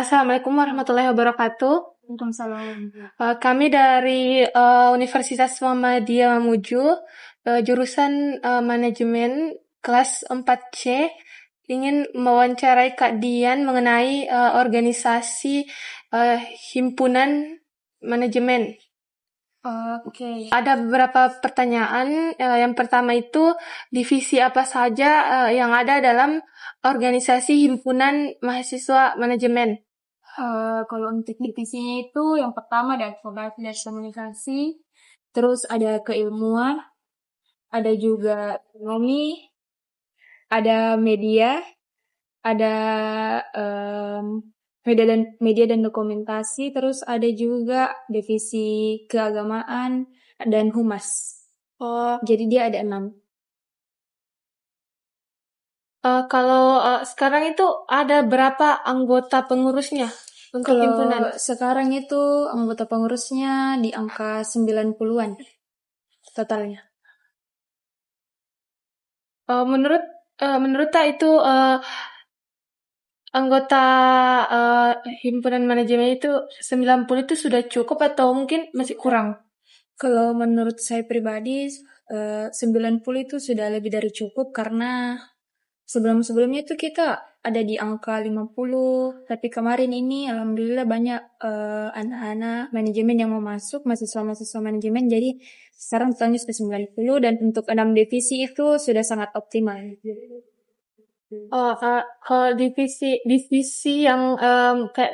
Assalamualaikum warahmatullahi wabarakatuh. Waalaikumsalam. Kami dari Universitas Muhammadiyah Mamuju, jurusan manajemen kelas 4C, ingin mewawancarai Kak Dian mengenai organisasi himpunan manajemen. Oke. Ada beberapa pertanyaan. Yang pertama itu, divisi apa saja yang ada dalam organisasi himpunan mahasiswa manajemen? Kalau untuk divisinya itu yang pertama ada advokasi dan komunikasi, terus ada keilmuan, ada juga ekonomi, ada media, ada media dan dokumentasi, terus ada juga divisi keagamaan dan humas. Jadi dia ada 6. Kalau sekarang itu ada berapa anggota pengurusnya untuk himpunan? Kalau sekarang itu anggota pengurusnya di angka 90-an totalnya. Menurut Tak itu anggota himpunan manajemen itu 90 itu sudah cukup atau mungkin masih kurang? Kalau menurut saya pribadi 90 itu sudah lebih dari cukup karena sebelum-sebelumnya itu kita ada di angka 50, tapi kemarin ini alhamdulillah banyak anak-anak manajemen yang mau masuk, mahasiswa-mahasiswa manajemen, jadi sekarang totalnya sudah 90 dan untuk 6 divisi itu sudah sangat optimal. Kalau divisi yang kayak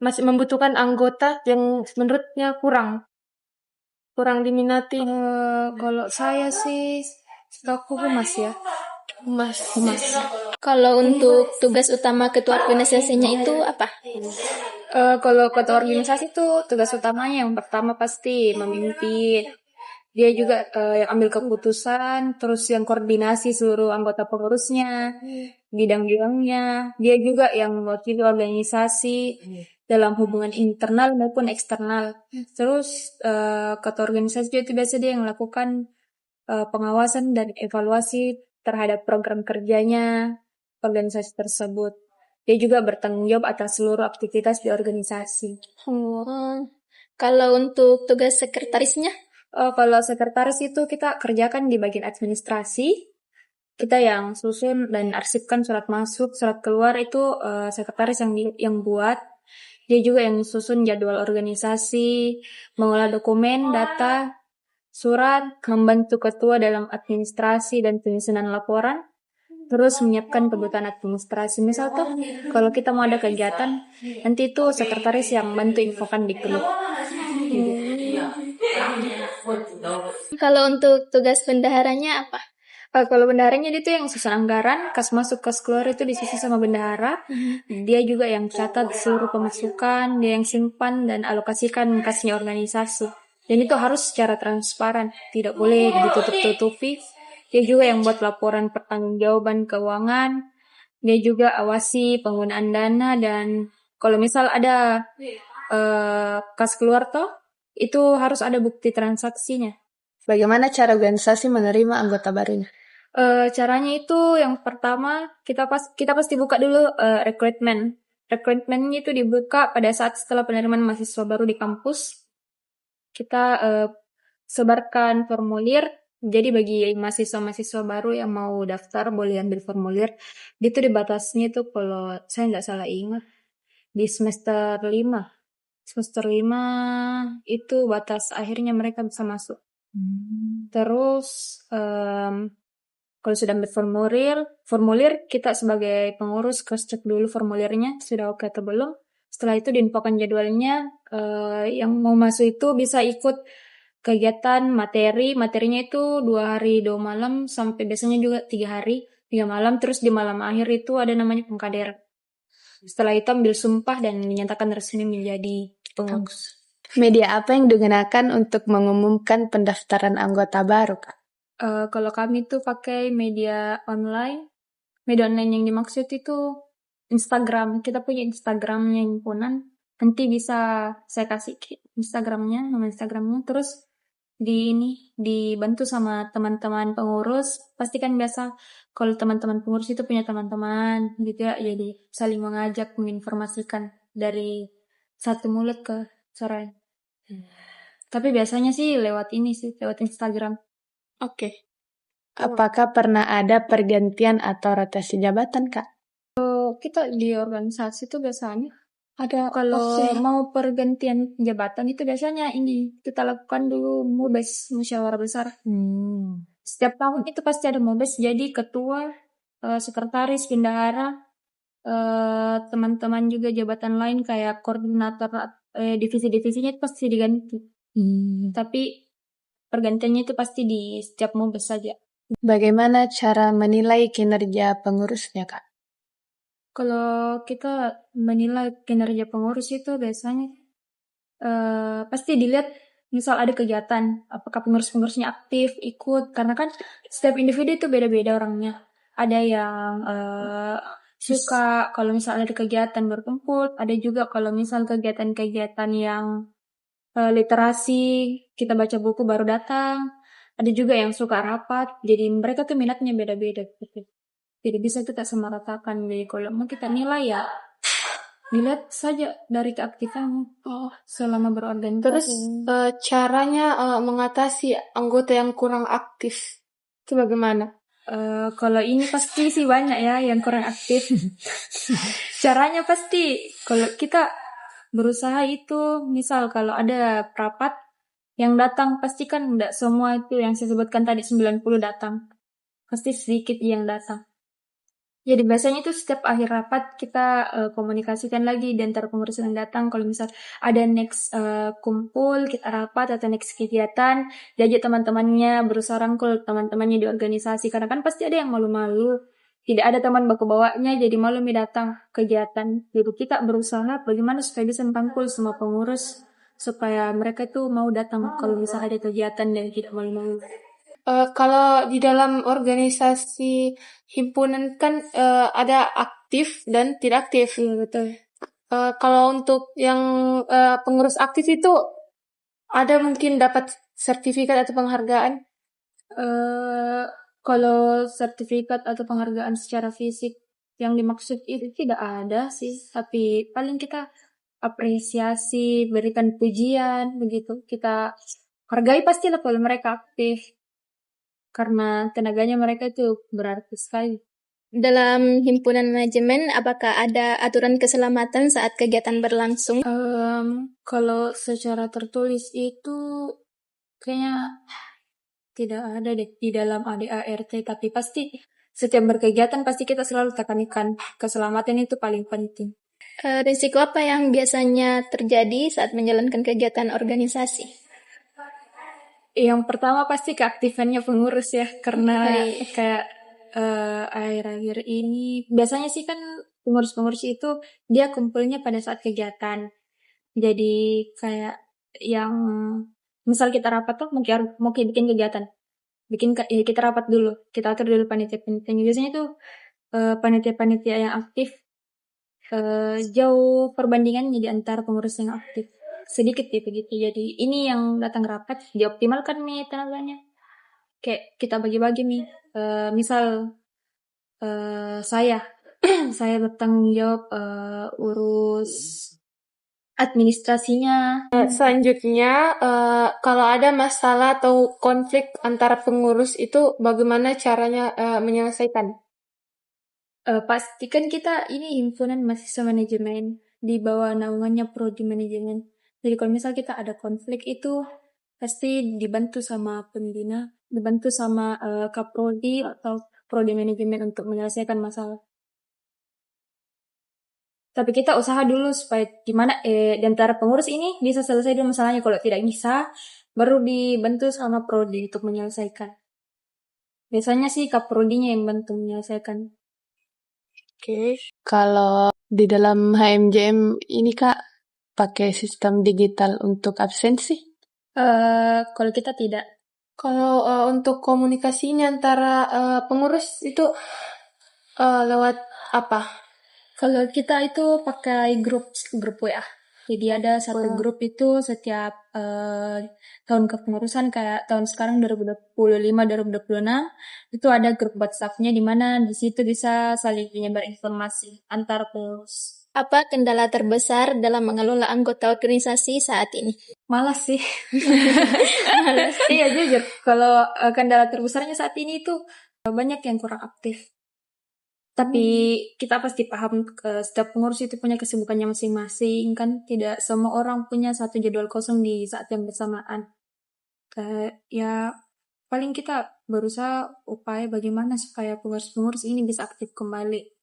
masih membutuhkan anggota yang menurutnya kurang diminati. Kalau saya sih setahu humas ya. Humas. Kalau untuk tugas utama ketua organisasinya itu apa? Kalau ketua organisasi itu tugas utamanya yang pertama pasti memimpin. Dia juga yang ambil keputusan, terus yang koordinasi seluruh anggota pengurusnya, bidang-bidangnya. Dia juga yang mewakili organisasi dalam hubungan internal maupun eksternal. Terus ketua organisasi itu biasa dia yang melakukan pengawasan dan evaluasi terhadap program kerjanya organisasi tersebut. Dia juga bertanggung jawab atas seluruh aktivitas di organisasi. Kalau untuk tugas sekretarisnya? Kalau sekretaris itu kita kerjakan di bagian administrasi. Kita yang susun dan arsipkan surat masuk, surat keluar itu sekretaris yang buat. Dia juga yang susun jadwal organisasi, mengolah dokumen, data, surat, membantu ketua dalam administrasi dan penyusunan laporan, terus menyiapkan kebutuhan administrasi. Misal tuh, kalau kita mau ada kegiatan, nanti itu sekretaris yang bantu infokan di grup. Kalau untuk tugas bendaharanya apa? Kalau bendaharanya dia tuh yang susun anggaran, kas masuk kas keluar itu disusun sama bendahara. Dia juga yang catat seluruh pemasukan, dia yang simpan dan alokasikan kasnya organisasi. Dan itu harus secara transparan, tidak boleh ditutup-tutupi. Dia juga yang buat laporan pertanggungjawaban keuangan. Dia juga awasi penggunaan dana dan kalau misal ada kas keluar toh, itu harus ada bukti transaksinya. Bagaimana cara organisasi menerima anggota barunya? Caranya itu yang pertama kita pasti buka dulu rekrutmen. Rekrutmennya itu dibuka pada saat setelah penerimaan mahasiswa baru di kampus. Kita sebarkan formulir. Jadi bagi mahasiswa-mahasiswa baru yang mau daftar boleh ambil formulir. Itu dibatasnya itu kalau saya nggak salah ingat di semester 5. Semester 5 itu batas akhirnya mereka bisa masuk. Terus kalau sudah ambil formulir kita sebagai pengurus cross check dulu formulirnya sudah oke atau belum. Setelah itu diinfokan jadwalnya, yang mau masuk itu bisa ikut kegiatan materinya itu 2 hari 2 malam sampai biasanya juga 3 hari 3 malam. Terus di malam akhir itu ada namanya pengkaderan. Setelah itu ambil sumpah dan dinyatakan resmi menjadi pengurus. Media apa yang digunakan untuk mengumumkan pendaftaran anggota baru, Kak? Kalau kami tuh pakai media online. Media online yang dimaksud itu Instagram. Kita punya Instagramnya himpunan. Nanti bisa saya kasih Instagramnya, nama Instagramnya. Terus dibantu sama teman-teman pengurus. Pasti kan biasa kalau teman-teman pengurus itu punya teman-teman gitu ya, jadi saling mengajak menginformasikan dari satu mulut ke orang. Tapi biasanya sih lewat ini sih, lewat Instagram. Oke. Apakah pernah ada pergantian atau rotasi jabatan, Kak? Kita di organisasi itu biasanya Ada kalau mau pergantian jabatan itu biasanya ini kita lakukan dulu MUBES, musyawarah besar. Setiap tahun itu pasti ada MUBES, jadi ketua, sekretaris, bendahara, teman-teman juga jabatan lain kayak koordinator divisi-divisinya itu pasti diganti. Tapi pergantiannya itu pasti di setiap MUBES saja. Bagaimana cara menilai kinerja pengurusnya, Kak? Kalau kita menilai kinerja pengurus itu biasanya pasti dilihat misal ada kegiatan, apakah pengurus-pengurusnya aktif, ikut, karena kan setiap individu itu beda-beda orangnya. Ada yang suka kalau misal ada kegiatan berkumpul, ada juga kalau misal kegiatan-kegiatan yang literasi, kita baca buku baru datang, ada juga yang suka rapat, jadi mereka tuh minatnya beda-beda gitu. Jadi bisa kita samaratakan. Jadi kalau mau kita nilai ya dilihat saja dari keaktifan selama berorganisasi. Terus caranya mengatasi anggota yang kurang aktif itu bagaimana? Kalau ini pasti sih banyak ya yang kurang aktif. Caranya pasti kalau kita berusaha itu, misal kalau ada rapat yang datang, pasti kan enggak semua itu yang saya sebutkan tadi 90 datang. Pasti sedikit yang datang. Jadi biasanya itu setiap akhir rapat kita komunikasikan lagi di antara pengurus yang datang. Kalau misal ada next kumpul, kita rapat atau next kegiatan, diajak teman-temannya, berusaha rangkul teman-temannya di organisasi. Karena kan pasti ada yang malu-malu. Tidak ada teman baku bawanya, jadi malu datang kegiatan. Jadi kita berusaha bagaimana supaya bisa merangkul semua pengurus, supaya mereka itu mau datang kalau misal ada kegiatan dan tidak malu-malu. Kalau di dalam organisasi himpunan kan ada aktif dan tidak aktif. Betul. Kalau untuk yang pengurus aktif itu ada mungkin dapat sertifikat atau penghargaan? Kalau sertifikat atau penghargaan secara fisik yang dimaksud itu tidak ada sih, tapi paling kita apresiasi, berikan pujian, begitu. Kita hargai pastilah kalau mereka aktif, karena tenaganya mereka itu berarti sekali. Dalam himpunan manajemen, apakah ada aturan keselamatan saat kegiatan berlangsung? Kalau secara tertulis itu kayaknya tidak ada deh di dalam ADART, tapi pasti setiap berkegiatan pasti kita selalu tekankan keselamatan itu paling penting. Risiko apa yang biasanya terjadi saat menjalankan kegiatan organisasi? Yang pertama pasti keaktifannya pengurus ya, karena kayak akhir-akhir ini biasanya sih kan pengurus-pengurus itu dia kumpulnya pada saat kegiatan. Jadi kayak yang misal kita rapat tuh mau bikin kegiatan, kita rapat dulu, kita atur dulu panitia-panitia. Biasanya tuh panitia-panitia yang aktif jauh perbandingannya di antara pengurus yang aktif, sedikit ya begitu. Jadi ini yang datang rapat dioptimalkan nih tenaganya. Kayak kita bagi-bagi nih, misal saya saya bertanggung jawab urus administrasinya. Selanjutnya, kalau ada masalah atau konflik antara pengurus itu bagaimana caranya menyelesaikan? Pastikan kita ini himpunan mahasiswa manajemen di bawah naungannya prodi manajemen. Jadi kalau misal kita ada konflik itu pasti dibantu sama pembina, dibantu sama kaprodi atau prodi manajemen untuk menyelesaikan masalah. Tapi kita usaha dulu supaya di antara pengurus ini bisa selesai dulu masalahnya. Kalau tidak bisa, baru dibantu sama prodi untuk menyelesaikan. Biasanya sih kaprodinya yang bantu menyelesaikan. Oke. Kalau di dalam HMJM ini Kak, pakai sistem digital untuk absensi? Kalau kita tidak. Kalau untuk komunikasinya antara pengurus itu lewat apa? Kalau kita itu pakai grup WA. Jadi ada satu grup itu setiap tahun kepengurusan, kayak tahun sekarang 2025-2026 itu ada grup WhatsApp-nya, di mana di situ bisa saling menyebar informasi antar pengurus. Apa kendala terbesar dalam mengelola anggota organisasi saat ini? Malas sih. Iya, jujur. Kalau kendala terbesarnya saat ini itu banyak yang kurang aktif. Tapi kita pasti paham setiap pengurus itu punya kesibukannya masing-masing, kan tidak semua orang punya satu jadwal kosong di saat yang bersamaan. Ya paling kita berusaha upaya bagaimana supaya pengurus-pengurus ini bisa aktif kembali.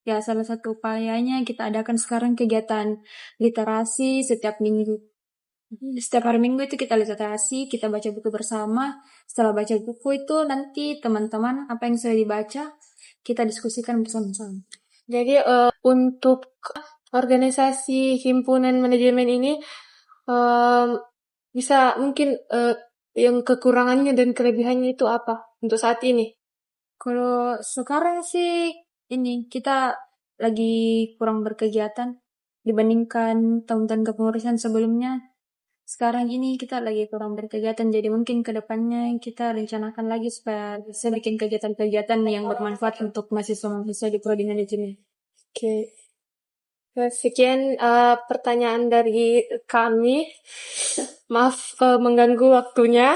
Ya salah satu upayanya kita adakan sekarang kegiatan literasi setiap minggu. Setiap hari Minggu itu kita literasi, kita baca buku bersama. Setelah baca buku itu nanti teman-teman apa yang sudah dibaca kita diskusikan bersama-sama. Jadi untuk organisasi himpunan manajemen ini bisa mungkin yang kekurangannya dan kelebihannya itu apa untuk saat ini? Kalau sekarang sih ini kita lagi kurang berkegiatan dibandingkan tahun-tahun kepengurusan sebelumnya. Sekarang ini kita lagi kurang berkegiatan, jadi mungkin ke depannya kita rencanakan lagi supaya bisa bikin kegiatan-kegiatan yang bermanfaat untuk mahasiswa-mahasiswa di Prodi Manajemen. Oke. Sekian pertanyaan dari kami. Maaf mengganggu waktunya.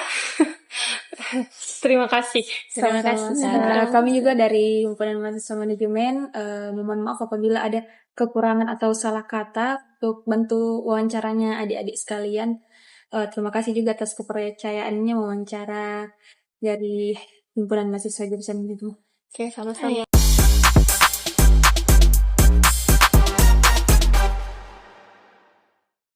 Terima kasih. Terima kasih. Kami juga dari Himpunan Mahasiswa Manajemen mohon maaf apabila ada kekurangan atau salah kata untuk bantu wawancaranya adik-adik sekalian. Terima kasih juga atas kepercayaannya wawancara dari Himpunan Mahasiswa Jurusan itu. Oke, sama-sama.